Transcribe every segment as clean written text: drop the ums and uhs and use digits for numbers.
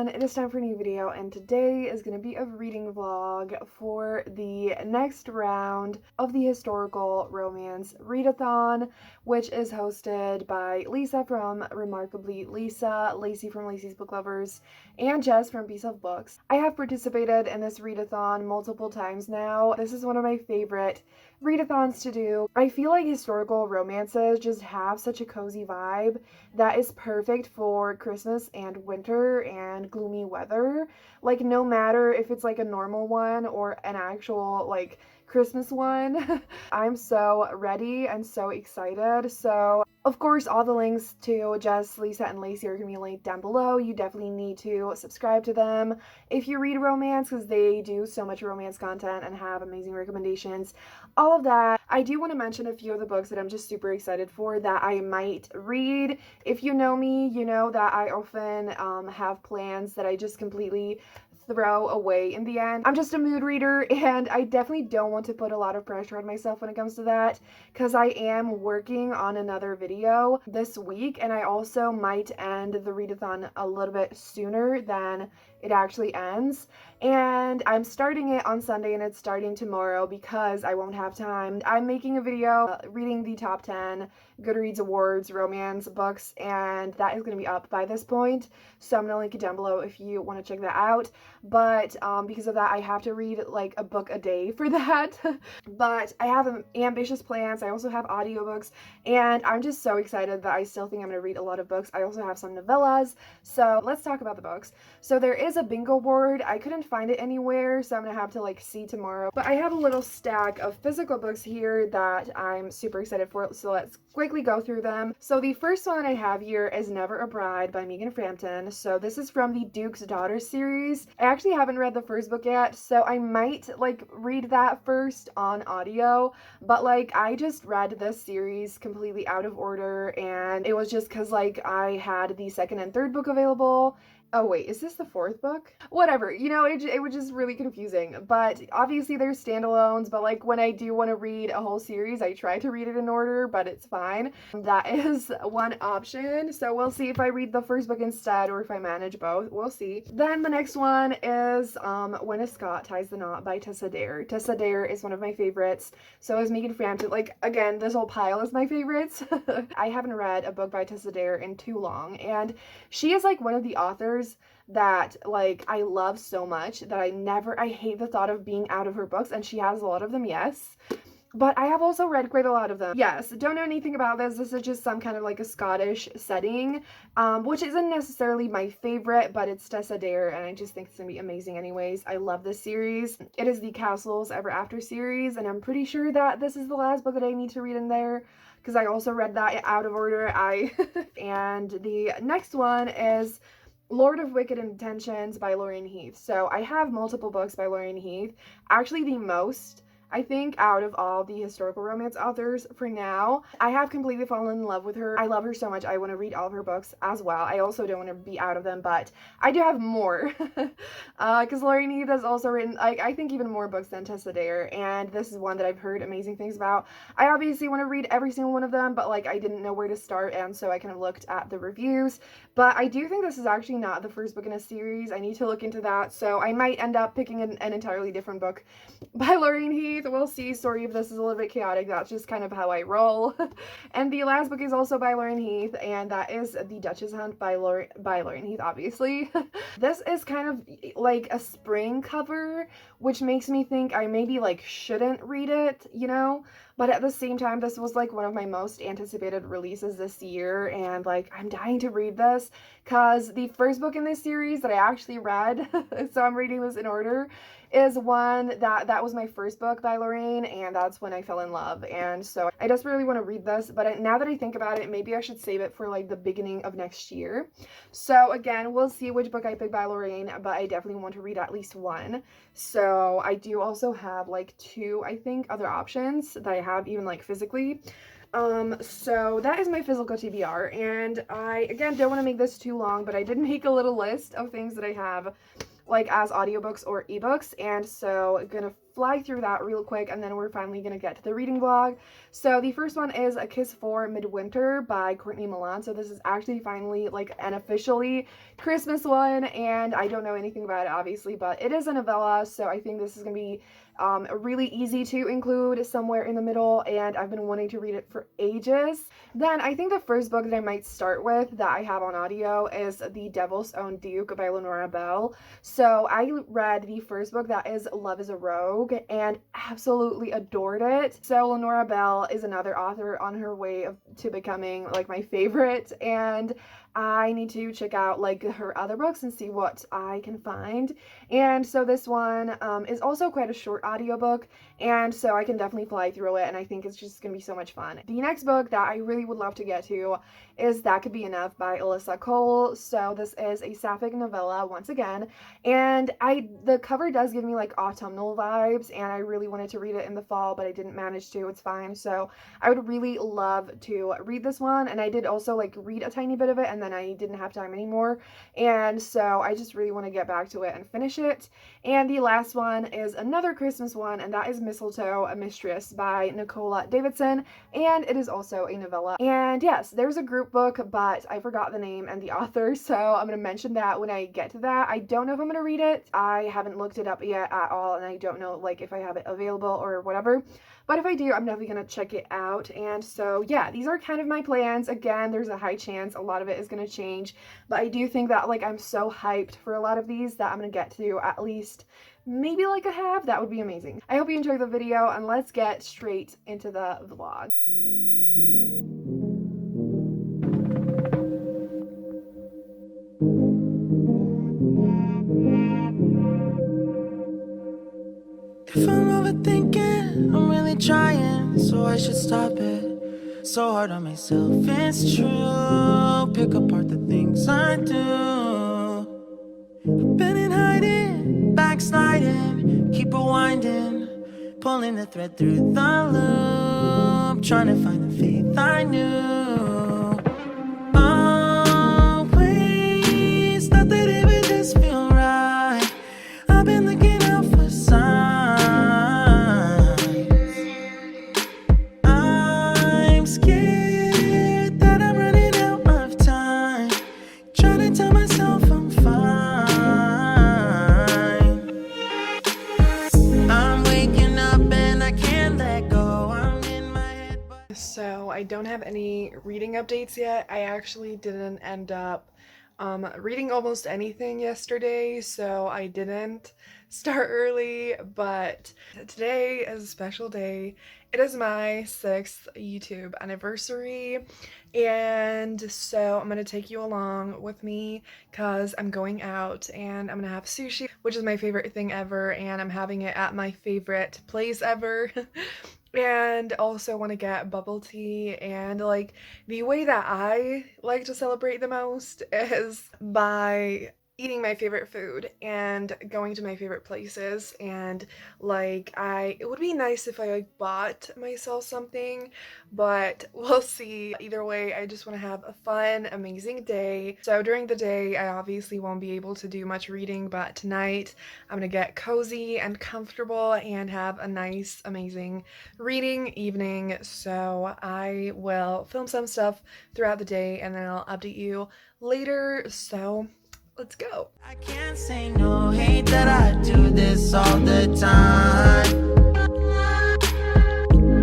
everyone, it is time for a new video, and today is going to be a reading vlog for the next round of the historical romance readathon, which is hosted by Lisa from Remarkably Lisa, Lacey from Lacey's Book Lovers, and Jess from Piece of Books. I have participated in this readathon multiple times now. This is one of my favorite readathons to do. I feel like historical romances just have such a cozy vibe that is perfect for Christmas and winter and gloomy weather. Like, no matter if it's like a normal one or an actual like Christmas one, I'm so ready and so excited. So of course, all the links to Jess, Lisa, and Lacey are going to be linked down below. You definitely need to subscribe to them if you read romance, because they do so much romance content and have amazing recommendations. All of that. I do want to mention a few of the books that I'm just super excited for that I might read. If you know me, you know that I often have plans that I just completely throw away in the end. I'm just a mood reader, and I definitely don't want to put a lot of pressure on myself when it comes to that, because I am working on another video this week, and I also might end the readathon a little bit sooner than it actually ends. And I'm starting it on Sunday, and it's starting tomorrow because I won't have time. I'm making a video reading the top 10 Goodreads Awards romance books, and that is going to be up by this point, so I'm going to link it down below if you want to check that out. But because of that, I have to read like a book a day for that. But I have ambitious plans. I also have audiobooks, and I'm just so excited that I still think I'm going to read a lot of books. I also have some novellas, so let's talk about the books. So there is a bingo board. I couldn't find it anywhere, so I'm gonna have to like see tomorrow. But I have a little stack of physical books here that I'm super excited for, so let's quickly go through them. So the first one I have here is Never a Bride by Megan Frampton. So this is from the Duke's Daughter series. I actually haven't read the first book yet, so I might like read that first on audio, but like I just read this series completely out of order, and it was just because like I had the second and third book available. Oh wait, is this the fourth book? Whatever, you know, it was just really confusing. But obviously there's standalones, but like when I do want to read a whole series, I try to read it in order, but it's fine. That is one option. So we'll see if I read the first book instead or if I manage both. We'll see. Then the next one is When a Scot Ties the Knot by Tessa Dare. Tessa Dare is one of my favorites. So is Megan Frampton. Like, again, this whole pile is my favorites. I haven't read a book by Tessa Dare in too long, and she is like one of the authors that like I love so much that I hate the thought of being out of her books, and she has a lot of them, yes, but I have also read quite a lot of them. Yes, don't know anything about this. This is just some kind of like a Scottish setting, which isn't necessarily my favorite, but it's Tessa Dare, and I just think it's gonna be amazing anyways. I love this series. It is the Castles Ever After series, and I'm pretty sure that this is the last book that I need to read in there, because I also read that out of order. And the next one is Lord of Wicked Intentions by Lorraine Heath. So I have multiple books by Lorraine Heath, actually the most, I think, out of all the historical romance authors for now. I have completely fallen in love with her. I love her so much. I want to read all of her books as well. I also don't want to be out of them, but I do have more. Because Lorraine Heath has also written, like, I think even more books than Tessa Dare, and this is one that I've heard amazing things about. I obviously want to read every single one of them, but like I didn't know where to start, and so I kind of looked at the reviews. But I do think this is actually not the first book in a series. I need to look into that, so I might end up picking an entirely different book by Lorraine Heath. We'll see. Sorry if this is a little bit chaotic. That's just kind of how I roll. And the last book is also by Lorraine Heath, and that is The Duchess Hunt by Lorraine Heath, obviously. This is kind of like a spring cover, which makes me think I maybe like shouldn't read it, you know? But at the same time, this was like one of my most anticipated releases this year, and like I'm dying to read this because the first book in this series that I actually read, so I'm reading this in order, is one that was my first book by Lorraine, and that's when I fell in love. And so I desperately want to read this, but now that I think about it, maybe I should save it for like the beginning of next year. So again, we'll see which book I pick by Lorraine, but I definitely want to read at least one. So I do also have like two, I think, other options that I have even like physically. So that is my physical TBR, and I, again, don't want to make this too long, but I did make a little list of things that I have like as audiobooks or ebooks, and so I'm gonna fly through that real quick, and then we're finally gonna get to the reading vlog. So the first one is A Kiss for Midwinter by Courtney Milan. So this is actually finally like an officially Christmas one, and I don't know anything about it obviously, but it is a novella, so I think this is gonna be really easy to include somewhere in the middle, and I've been wanting to read it for ages. Then I think the first book that I might start with that I have on audio is The Devil's Own Duke by Lenora Bell. So I read the first book, that is Love is a Rogue, and absolutely adored it. So Lenora Bell is another author on her way to becoming like my favorite, and I need to check out like her other books and see what I can find. And so this one is also quite a short audiobook, and so I can definitely fly through it, and I think it's just gonna be so much fun. The next book that I really would love to get to is That Could Be Enough by Alyssa Cole. So this is a sapphic novella once again, and the cover does give me like autumnal vibes, and I really wanted to read it in the fall, but I didn't manage to. It's fine. So I would really love to read this one, and I did also like read a tiny bit of it, and then I didn't have time anymore, and so I just really want to get back to it and finish it. And the last one is another Christmas one, and that is Mistletoe, a Mistress by Nicola Davidson, and it is also a novella. And yes, there's a group book, but I forgot the name and the author, so I'm going to mention that when I get to that. I don't know if I'm going to read it. I haven't looked it up yet at all, and I don't know like if I have it available or whatever, but if I do, I'm definitely going to check it out. And so yeah, these are kind of my plans. Again, there's a high chance a lot of it is going to change, but I do think that like I'm so hyped for a lot of these that I'm going to get to at least maybe like a half. That would be amazing. I hope you enjoyed the video, and let's get straight into the vlog. If I'm overthinking, I'm really trying, so I should stop it. So hard on myself, it's true. Pick apart the things I do. I've been in hiding, backsliding, keep rewinding, pulling the thread through the loop, trying to find the faith I knew. Always thought that it would just feel right. I've been looking out for signs. I'm scared that I'm running out of time, trying to tell myself I'm fine. I'm waking up and I can't let go. I'm in my head, but So I don't have any reading updates yet. I actually didn't end up reading almost anything yesterday, so I didn't start early, but today is a special day. It is my 6th YouTube anniversary, and so I'm gonna take you along with me because I'm going out and I'm gonna have sushi, which is my favorite thing ever, and I'm having it at my favorite place ever. And also want to get bubble tea, and like the way that I like to celebrate the most is by eating my favorite food and going to my favorite places. And like it would be nice if I like bought myself something, but we'll see. Either way, I just want to have a fun, amazing day. So during the day I obviously won't be able to do much reading, but tonight I'm gonna get cozy and comfortable and have a nice, amazing reading evening. So I will film some stuff throughout the day, and then I'll update you later. So let's go. I can't say no, hate that I do this all the time.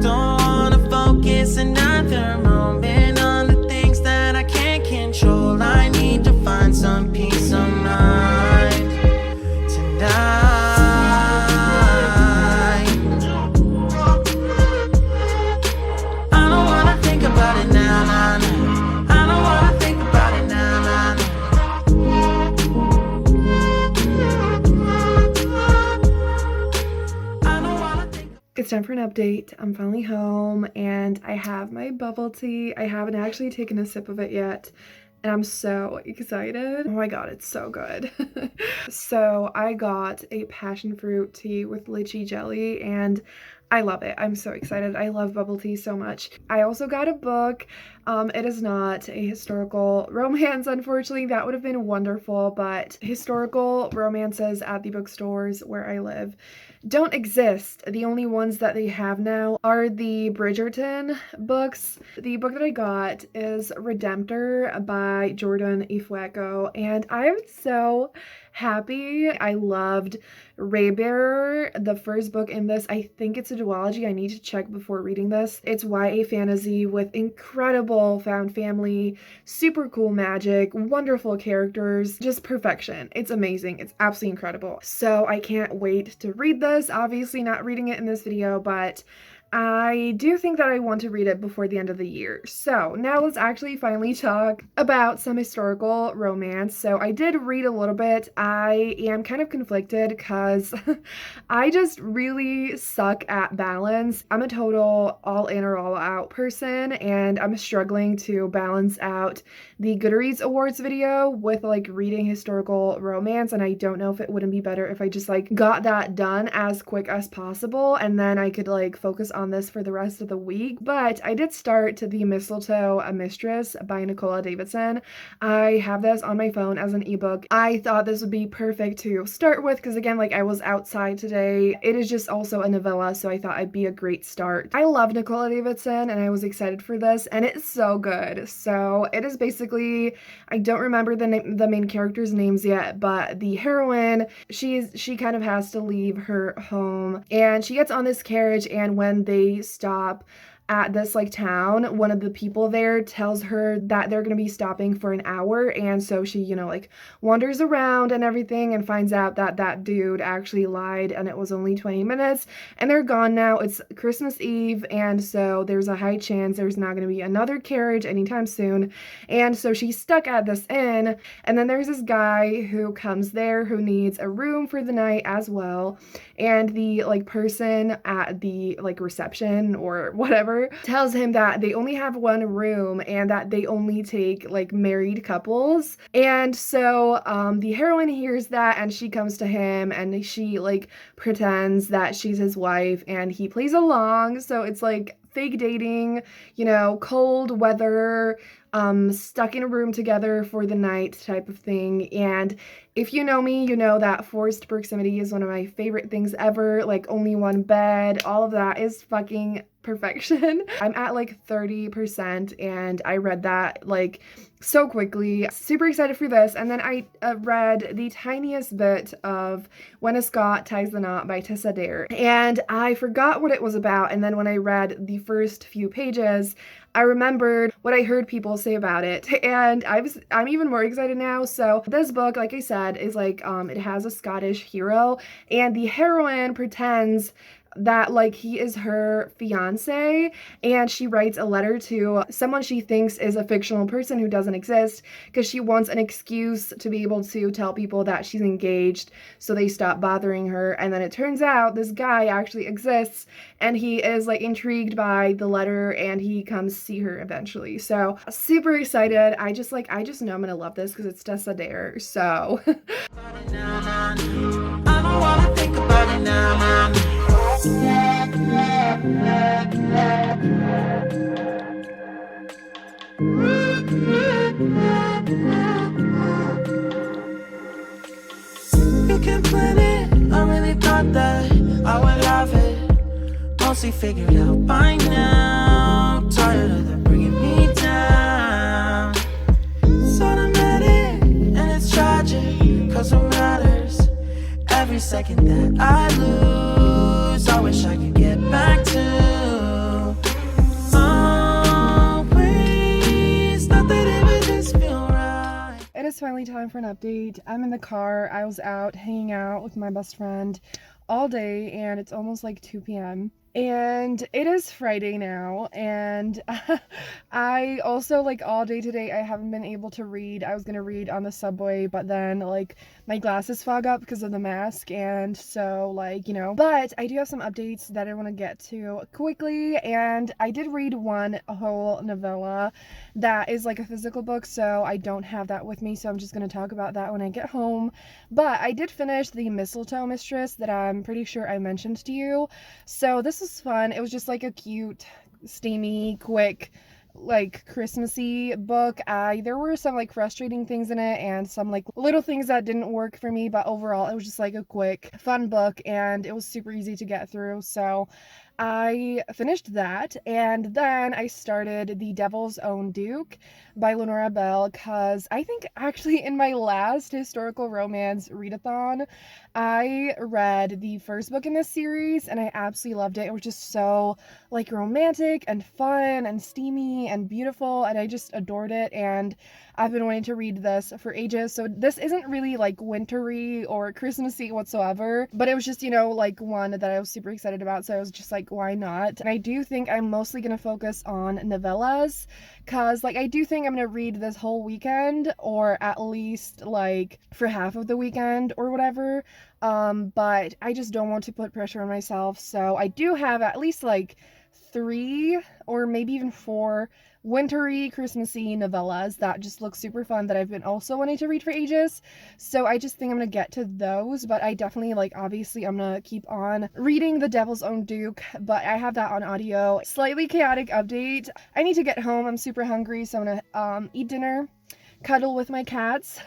Don't wanna focus another moment on the things that I can't control. I need to find some peace of mind tonight. I don't wanna think about it now, nah, nah. I don't wanna think about it now, nah, nah. It's time for an update. I'm finally home, and I have my bubble tea. I haven't actually taken a sip of it yet, and I'm so excited. Oh my god, it's so good. So I got a passion fruit tea with lychee jelly, and I love it. I'm so excited. I love bubble tea so much. I also got a book. It is not a historical romance, unfortunately. That would have been wonderful, but historical romances at the bookstores where I live don't exist. The only ones that they have now are the Bridgerton books. The book that I got is Redemptor by Jordan Ifueko, and I'm so happy. I loved Raybearer, the first book in this. I think it's a duology. I need to check before reading this. It's YA fantasy with incredible found family, super cool magic, wonderful characters, just perfection. It's amazing. It's absolutely incredible. So I can't wait to read this. Obviously not reading it in this video, but I do think that I want to read it before the end of the year. So now let's actually finally talk about some historical romance. So I did read a little bit. I am kind of conflicted because I just really suck at balance. I'm a total all in or all out person, and I'm struggling to balance out the Goodreads Awards video with like reading historical romance, and I don't know if it wouldn't be better if I just like got that done as quick as possible and then I could like focus on this for the rest of the week. But I did start The Mistletoe, a Mistress by Nicola Davidson. I have this on my phone as an ebook. I thought this would be perfect to start with because again, like I was outside today. It is just also a novella, so I thought it'd be a great start. I love Nicola Davidson and I was excited for this, and it's so good. So it is basically, I don't remember the main characters' names yet, but the heroine, she kind of has to leave her home and she gets on this carriage, and when they stop at this like town, one of the people there tells her that they're going to be stopping for an hour, and so she, you know, like wanders around and everything and finds out that that dude actually lied and it was only 20 minutes and they're gone now. It's Christmas Eve, and so there's a high chance there's not going to be another carriage anytime soon, and so she's stuck at this inn. And then there's this guy who comes there who needs a room for the night as well, and the like person at the like reception or whatever tells him that they only have one room and that they only take like married couples. And so the heroine hears that and she comes to him and she like pretends that she's his wife and he plays along. So it's like fake dating, you know, cold weather, stuck in a room together for the night type of thing. And if you know me, you know that forced proximity is one of my favorite things ever. Like only one bed, all of that is fucking perfection. I'm at like 30% and I read that like so quickly. Super excited for this. And then I read the tiniest bit of When a Scot Ties the Knot by Tessa Dare, and I forgot what it was about. And then when I read the first few pages, I remembered what I heard people say about it, and I'm even more excited now. So this book, like I said, is like it has a Scottish hero, and the heroine pretends that like he is her fiance, and she writes a letter to someone she thinks is a fictional person who doesn't exist because she wants an excuse to be able to tell people that she's engaged so they stop bothering her. And then it turns out this guy actually exists and he is like intrigued by the letter and he comes see her eventually. So super excited. I just know I'm gonna love this because it's Tessa Dare. So I don't wanna think about it now. You can plan it, I really thought that I would have it mostly figured out by now. Tired of them bringing me down. It's automatic and it's tragic, cause it matters every second that I lose. I wish I could get back to always, not that it would just feel right. it is finally time for an update. I'm in the car. I was out hanging out with my best friend all day and it's almost like 2 p.m. and it is Friday now, and I also like all day today I haven't been able to read. I was gonna read on the subway, but then like my glasses fog up because of the mask, and so like, you know, but I do have some updates that I want to get to quickly. And I did read one whole novella that is like a physical book, so I don't have that with me, so I'm just gonna talk about that when I get home. But I did finish The Mistletoe Mistress that I'm pretty sure I mentioned to you. So this this was fun. It was just like a cute, steamy, quick, like Christmassy book. There were some like frustrating things in it and some like little things that didn't work for me, but overall it was just like a quick, fun book and it was super easy to get through. So I finished that, and then I started The Devil's Own Duke by Lenora Bell, because I think actually in my last historical romance readathon, I read the first book in this series and I absolutely loved it. It was just so like romantic and fun and steamy and beautiful, and I just adored it, and I've been wanting to read this for ages. So this isn't really like wintery or Christmassy whatsoever, but it was just, like one that I was super excited about. So I was just like, why not? And I do think I'm mostly going to focus on novellas, because like I do think I'm going to read this whole weekend, or at least like for half of the weekend or whatever. But I just don't want to put pressure on myself. So I do have at least like 3 or maybe even 4 wintery Christmassy novellas that just look super fun that I've been also wanting to read for ages. So I just think I'm gonna get to those, but I definitely obviously I'm gonna keep on reading The Devil's Own Duke, but I have that on audio. Slightly chaotic update. I need to get home. I'm super hungry, so I'm gonna eat dinner, cuddle with my cats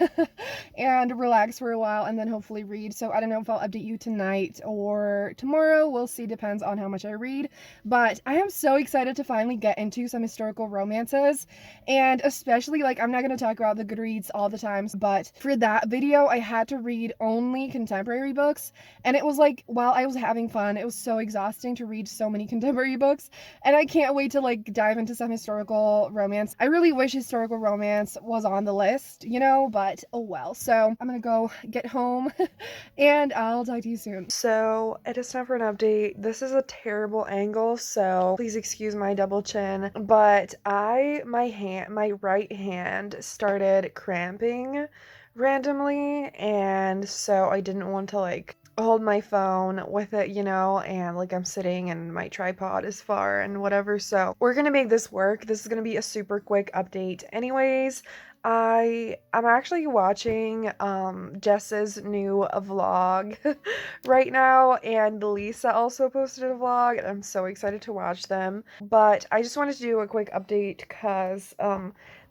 and relax for a while, and then hopefully read. So I don't know if I'll update you tonight or tomorrow. We'll see, depends on how much I read. But I am so excited to finally get into some historical romances, and especially I'm not going to talk about the Goodreads all the times, but for that video I had to read only contemporary books, and it was while I was having fun, it was so exhausting to read so many contemporary books, and I can't wait to dive into some historical romance. I really wish historical romance was on the list, but oh well. So I'm gonna go get home and I'll talk to you soon. So it is time for an update. This is a terrible angle, so please excuse my double chin, but my right hand started cramping randomly, and so I didn't want to hold my phone with it, and I'm sitting and my tripod is far and whatever. So we're gonna make this work. This is gonna be a super quick update anyways. I'm actually watching Jess's new vlog right now, and Lisa also posted a vlog, and I'm so excited to watch them. But I just wanted to do a quick update because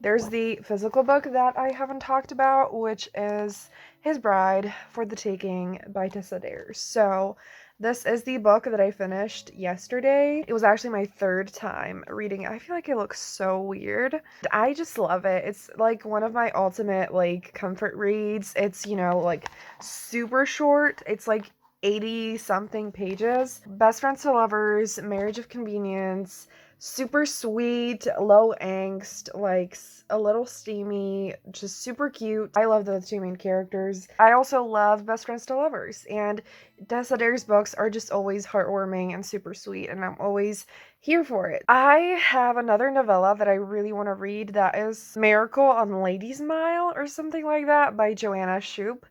there's the physical book that I haven't talked about, which is His Bride for the Taking by Tessa Dare. So this is the book that I finished yesterday. It was actually my 3rd time reading it. I feel like it looks so weird. I just love it. It's one of my ultimate comfort reads. It's, super short. It's 80 something pages. Best friends to lovers, marriage of convenience, super sweet, low angst, a little steamy, just super cute. I love the 2 main characters. I also love best friends to lovers, and Tessa Dare's books are just always heartwarming and super sweet, and I'm always here for it. I have another novella that I really want to read that is Miracle on Ladies Mile or something like that by Joanna Shoup.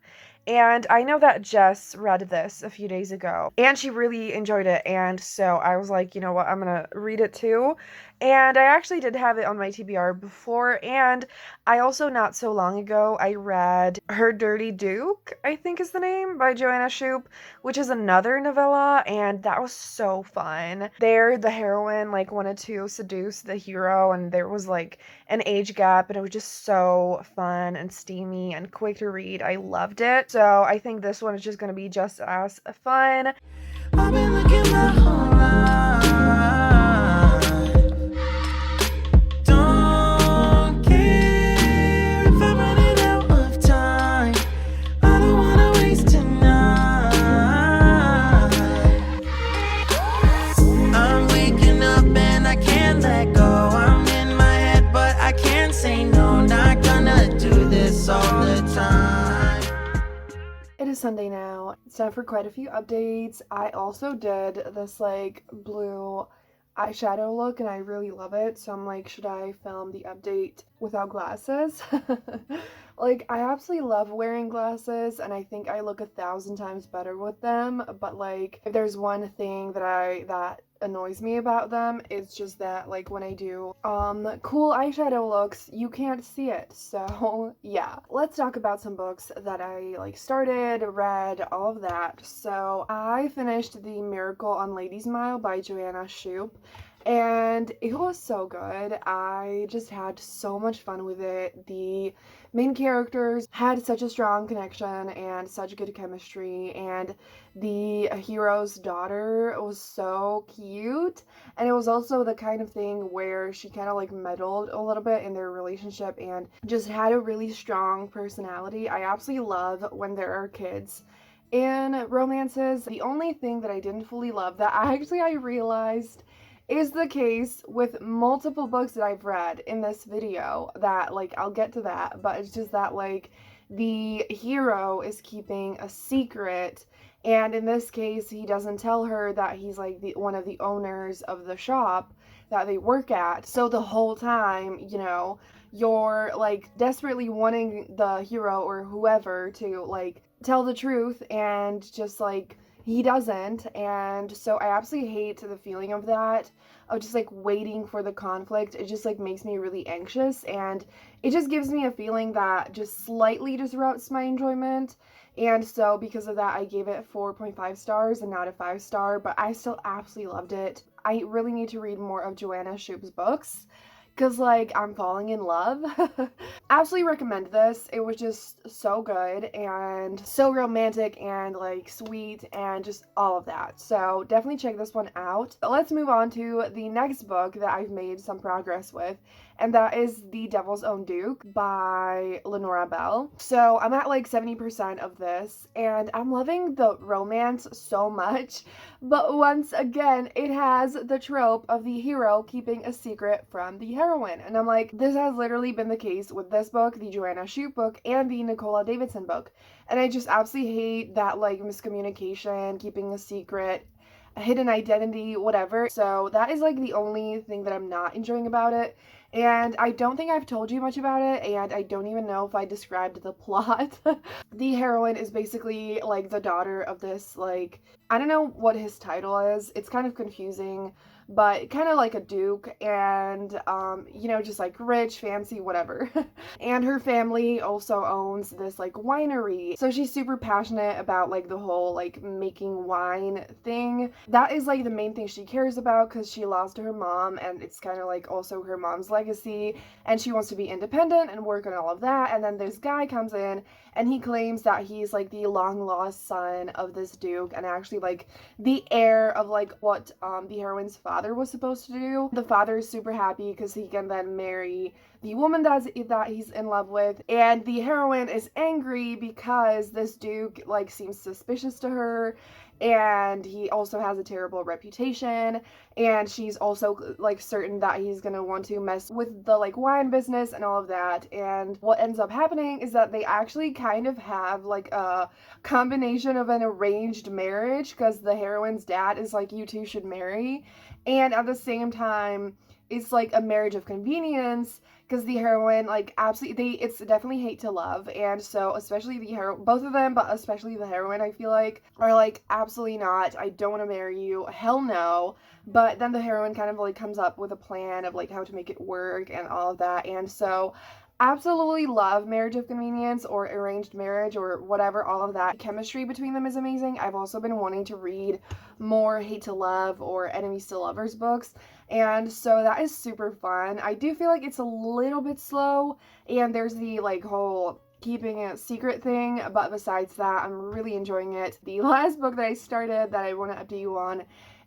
And I know that Jess read this a few days ago, and she really enjoyed it, and so I was like, you know what, I'm gonna read it too. And I actually did have it on my TBR before, and I also, not so long ago, I read Her Dirty Duke, I think is the name, by Joanna Shoup, which is another novella, and that was so fun. There, the heroine, wanted to seduce the hero, and there was, an age gap, and it was just so fun and steamy and quick to read. I loved it. So I think this one is just going to be just as fun. I've been looking my whole life. Don't care if I'm running out of time. I don't wanna waste tonight. I'm waking up and I can't let go. I'm in my head, but I can't say no. Not gonna do this all the time. It is Sunday now. It's time for quite a few updates. I also did this blue eyeshadow look, and I really love it. So I'm should I film the update without glasses? Like, I absolutely love wearing glasses, and I think I look 1,000 times better with them, but like, if there's one thing that annoys me about them, it's just that, like, when I do cool eyeshadow looks, you can't see it. So yeah, let's talk about some books that I like started, read, all of that. So I finished The Miracle on Ladies Mile by Joanna Shupe, and it was so good. I just had so much fun with it. The main characters had such a strong connection and such good chemistry, and the hero's daughter was so cute. And it was also the kind of thing where she kind of like meddled a little bit in their relationship and just had a really strong personality. I absolutely love when there are kids in romances. The only thing that I didn't fully love that I realized is the case with multiple books that I've read in this video, that like I'll get to that, but it's just that like the hero is keeping a secret, and in this case he doesn't tell her that he's like one of the owners of the shop that they work at. So the whole time, you're like desperately wanting the hero or whoever to like tell the truth, and just like he doesn't. And so I absolutely hate the feeling of that, of just like waiting for the conflict. It just like makes me really anxious, and it just gives me a feeling that just slightly disrupts my enjoyment. And so because of that, I gave it 4.5 stars and not a 5-star, but I still absolutely loved it. I really need to read more of Joanna Shupe's books, because like I'm falling in love. Absolutely recommend this. It was just so good and so romantic and like sweet and just all of that. So definitely check this one out. But let's move on to the next book that I've made some progress with, and that is The Devil's Own Duke by Lenora Bell. So I'm at like 70% of this, and I'm loving the romance so much, but once again, it has the trope of the hero keeping a secret from the heroine. And I'm like, this has literally been the case with this book, the Joanna Shupe book, and the Nicola Davidson book. And I just absolutely hate that like miscommunication, keeping a secret, a hidden identity, whatever. So that is like the only thing that I'm not enjoying about it. And I don't think I've told you much about it, and I don't even know if I described the plot. The heroine is basically like the daughter of this, like, I don't know what his title is. It's kind of confusing, but kind of like a duke, and just like rich, fancy, whatever. And her family also owns this like winery. So she's super passionate about like the whole like making wine thing. That is like the main thing she cares about, because she lost her mom, and it's kind of like also her mom's legacy, and she wants to be independent and work on all of that. And then this guy comes in, and he claims that he's like the long lost son of this duke, and actually like the heir of like what the heroine's father was supposed to do. The father is super happy because he can then marry the woman that he's in love with, and the heroine is angry because this duke like seems suspicious to her, and he also has a terrible reputation, and she's also like certain that he's gonna want to mess with the like wine business and all of that. And what ends up happening is that they actually kind of have like a combination of an arranged marriage, because the heroine's dad is like, you two should marry, and at the same time it's like a marriage of convenience, because the heroine like absolutely it's definitely hate to love. And so especially the hero, both of them, but especially the heroine, I feel like are like, absolutely not, I don't want to marry you, hell no. But then the heroine kind of like comes up with a plan of like how to make it work and all of that. And so absolutely love marriage of convenience or arranged marriage or whatever, all of that. Chemistry between them is amazing. I've also been wanting to read more hate to love or enemies to lovers books, and so that is super fun. I do feel like it's a little bit slow, and there's the like whole keeping a secret thing, but besides that, I'm really enjoying it. The last book that I started that I want to update you on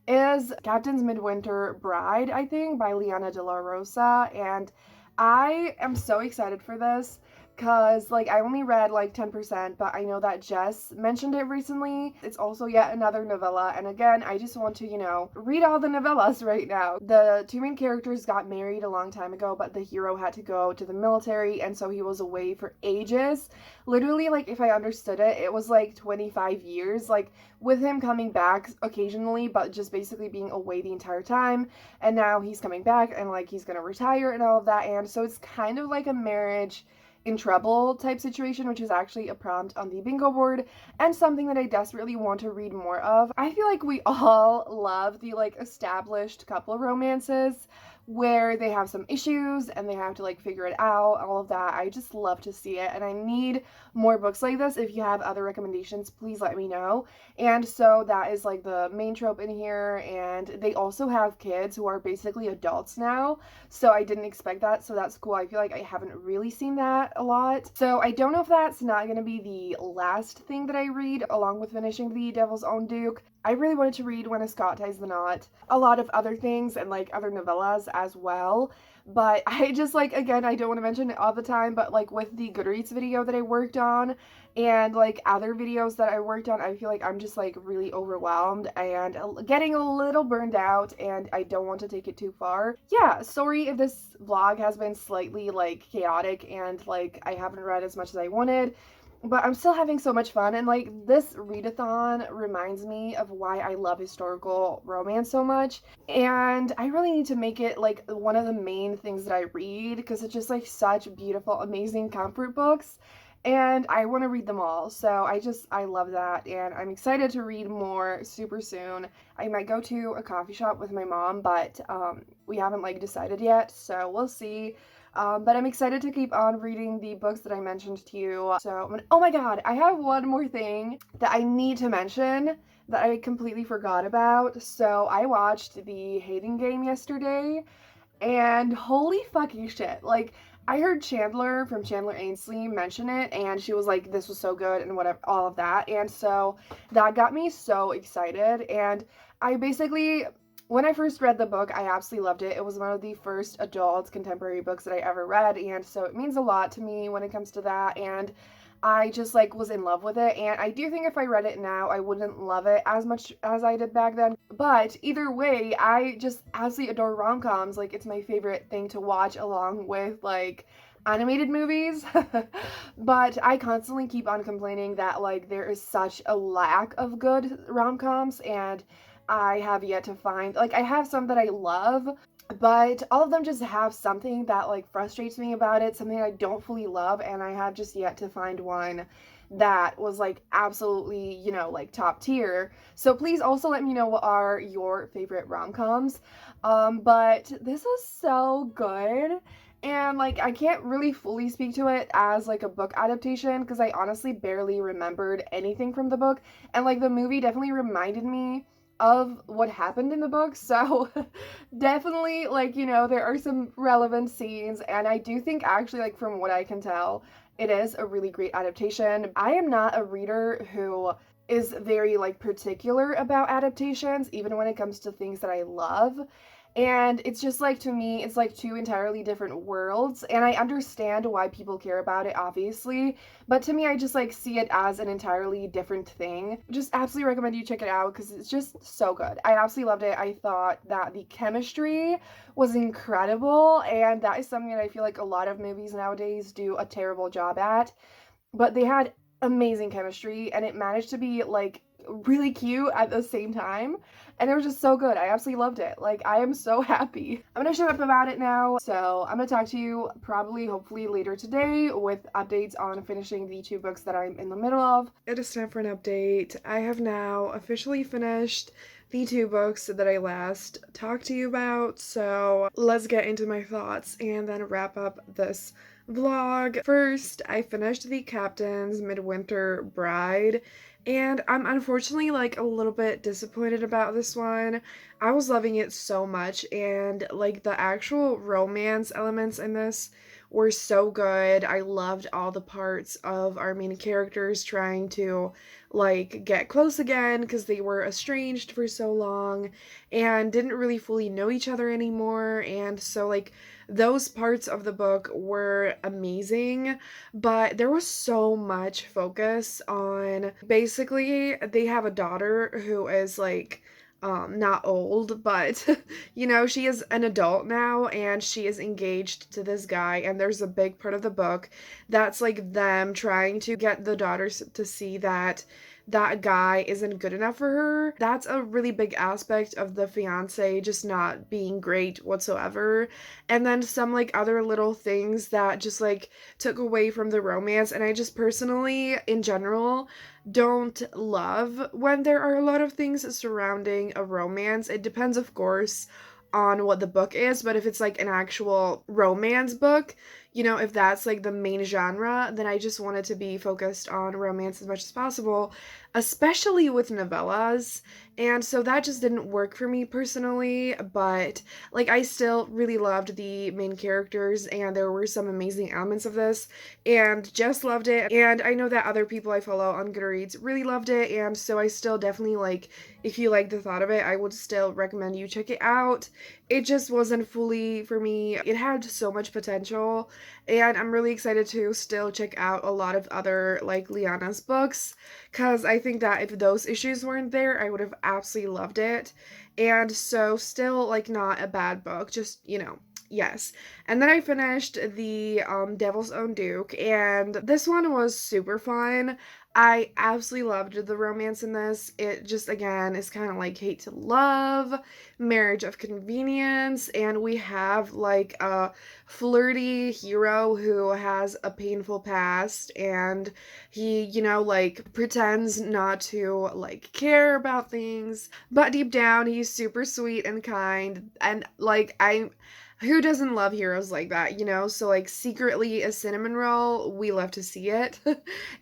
is Captain's Midwinter Bride, I think, by Liana de la Rosa, and I am so excited for this, because like I only read like 10%, but I know that Jess mentioned it recently. It's also yet another novella, and again, I just want to, read all the novellas right now. The two main characters got married a long time ago, but the hero had to go to the military, and so he was away for ages. Literally, like, if I understood it, it was like 25 years, like with him coming back occasionally, but just basically being away the entire time. And now he's coming back, and like he's gonna retire and all of that, and so it's kind of like a marriage in trouble type situation, which is actually a prompt on the bingo board and something that I desperately want to read more of. I feel like we all love the like established couple romances where they have some issues and they have to like figure it out, all of that. I just love to see it, and I need more books like this. If you have other recommendations, please let me know. And so that is like the main trope in here, and they also have kids who are basically adults now, so I didn't expect that, so that's cool. I feel like I haven't really seen that a lot, so I don't know if that's not going to be the last thing that I read along with finishing The Devil's Own Duke. I really wanted to read When a Scot Ties the Knot, a lot of other things, and like other novellas as well. But I just like, again, I don't want to mention it all the time, but like with the Goodreads video that I worked on and like other videos that I worked on, I feel like I'm just like really overwhelmed and getting a little burned out, and I don't want to take it too far. Yeah, sorry if this vlog has been slightly like chaotic and like I haven't read as much as I wanted, but I'm still having so much fun, and like this readathon reminds me of why I love historical romance so much, and I really need to make it like one of the main things that I read because it's just like such beautiful, amazing comfort books, and I want to read them all. So I love that, and I'm excited to read more super soon. I might go to a coffee shop with my mom, but we haven't like decided yet, so we'll see. But I'm excited to keep on reading the books that I mentioned to you. So, oh my god, I have one more thing that I need to mention that I completely forgot about. So, I watched the Hating Game yesterday, and holy fucking shit. Like, I heard Chandler from Chandler Ainsley mention it, and she was like, this was so good, and whatever, all of that. And so, that got me so excited, and I basically, when I first read the book, I absolutely loved it. It was one of the first adult contemporary books that I ever read, and so it means a lot to me when it comes to that, and I just like was in love with it. And I do think if I read it now, I wouldn't love it as much as I did back then. But either way, I just absolutely adore rom-coms. Like, it's my favorite thing to watch along with like animated movies. But I constantly keep on complaining that like there is such a lack of good rom-coms, and I have yet to find, like, I have some that I love, but all of them just have something that like frustrates me about it, something I don't fully love, and I have just yet to find one that was like absolutely, you know, like top tier. So please also let me know what are your favorite rom-coms. But this was so good. And like I can't really fully speak to it as like a book adaptation because I honestly barely remembered anything from the book. And like the movie definitely reminded me of what happened in the book, so definitely, like, you know, there are some relevant scenes, and I do think actually, like, from what I can tell, it is a really great adaptation. I am not a reader who is very like particular about adaptations, even when it comes to things that I love. And it's just like, to me, it's like two entirely different worlds, and I understand why people care about it, obviously, but to me, I just like see it as an entirely different thing. Just absolutely recommend you check it out because it's just so good. I absolutely loved it. I thought that the chemistry was incredible, and that is something that I feel like a lot of movies nowadays do a terrible job at, but they had amazing chemistry, and it managed to be like really cute at the same time, and it was just so good. I absolutely loved it. Like, I am so happy. I'm gonna shut up about it now, so I'm gonna talk to you probably, hopefully, later today with updates on finishing the two books that I'm in the middle of. It is time for an update. I have now officially finished the two books that I last talked to you about, so let's get into my thoughts and then wrap up this vlog. First, I finished The Captain's Midwinter Bride, and I'm unfortunately like a little bit disappointed about this one. I was loving it so much, and like the actual romance elements in this were so good. I loved all the parts of our main characters trying to like get close again because they were estranged for so long and didn't really fully know each other anymore. And so like those parts of the book were amazing, but there was so much focus on, basically, they have a daughter who is like not old, but you know, she is an adult now and she is engaged to this guy, and there's a big part of the book that's like them trying to get the daughters to see that that guy isn't good enough for her. That's a really big aspect of the fiance just not being great whatsoever. And then some like other little things that just like took away from the romance. And I just personally, in general, don't love when there are a lot of things surrounding a romance. It depends, of course, on what the book is, but if it's like an actual romance book, you know, if that's like the main genre, then I just want it to be focused on romance as much as possible, especially with novellas. And so that just didn't work for me personally, but like I still really loved the main characters and there were some amazing elements of this and just loved it. And I know that other people I follow on Goodreads really loved it, and so I still definitely like, if you like the thought of it, I would still recommend you check it out. It just wasn't fully for me. It had so much potential, and I'm really excited to still check out a lot of other like Liana's books, because I think that if those issues weren't there, I would have absolutely loved it. And so still like not a bad book, just, you know, yes. And then I finished the Devil's Own Duke, and this one was super fun. I absolutely loved the romance in this. It just, again, is kind of like hate to love, marriage of convenience, and we have like a flirty hero who has a painful past, and he, you know, like pretends not to like care about things, but deep down he's super sweet and kind, and like who doesn't love heroes like that, you know? So, like, secretly a cinnamon roll, we love to see it.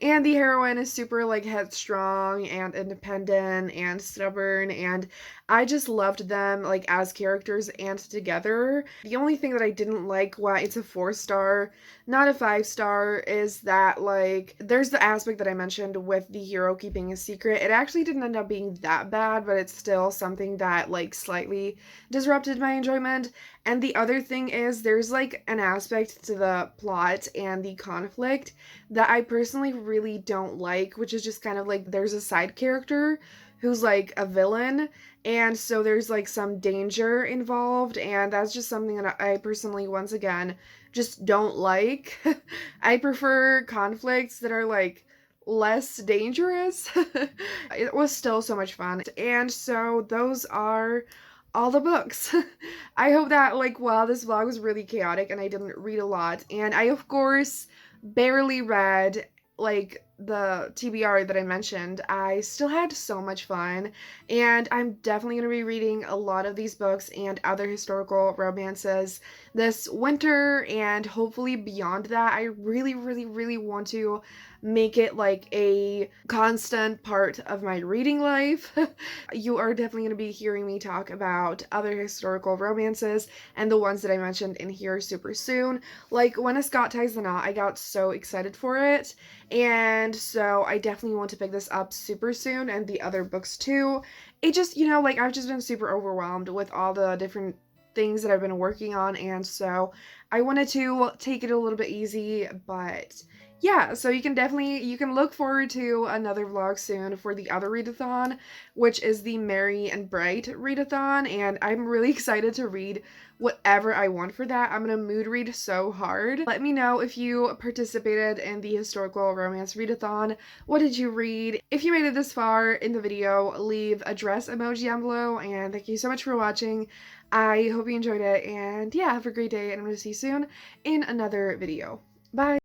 And the heroine is super, like, headstrong and independent and stubborn, and I just loved them, like, as characters and together. The only thing that I didn't like why it's a 4-star, not a 5-star, is that, like, there's the aspect that I mentioned with the hero keeping a secret. It actually didn't end up being that bad, but it's still something that, like, slightly disrupted my enjoyment. And the other thing is there's like an aspect to the plot and the conflict that I personally really don't like, which is just kind of like there's a side character who's like a villain, and so there's like some danger involved, and that's just something that I personally, once again, just don't like. I prefer conflicts that are like less dangerous. It was still so much fun. And so those are all the books. I hope that, like, while this vlog was really chaotic and I didn't read a lot, and I, of course, barely read, like, the TBR that I mentioned, I still had so much fun, and I'm definitely going to be reading a lot of these books and other historical romances this winter, and hopefully beyond that. I really, really, really want to make it like a constant part of my reading life. You are definitely going to be hearing me talk about other historical romances and the ones that I mentioned in here super soon. Like, When a Scot Ties the Knot, I got so excited for it, and so I definitely want to pick this up super soon, and the other books too. It just, you know, like, I've just been super overwhelmed with all the different things that I've been working on, and so I wanted to take it a little bit easy, but yeah, so you can look forward to another vlog soon for the other readathon, which is the Merry and Bright readathon, and I'm really excited to read whatever I want for that. I'm gonna mood read so hard. Let me know if you participated in the historical romance readathon. What did you read? If you made it this far in the video, leave a dress emoji down below, and thank you so much for watching. I hope you enjoyed it, and yeah, have a great day, and I'm gonna see you soon in another video. Bye!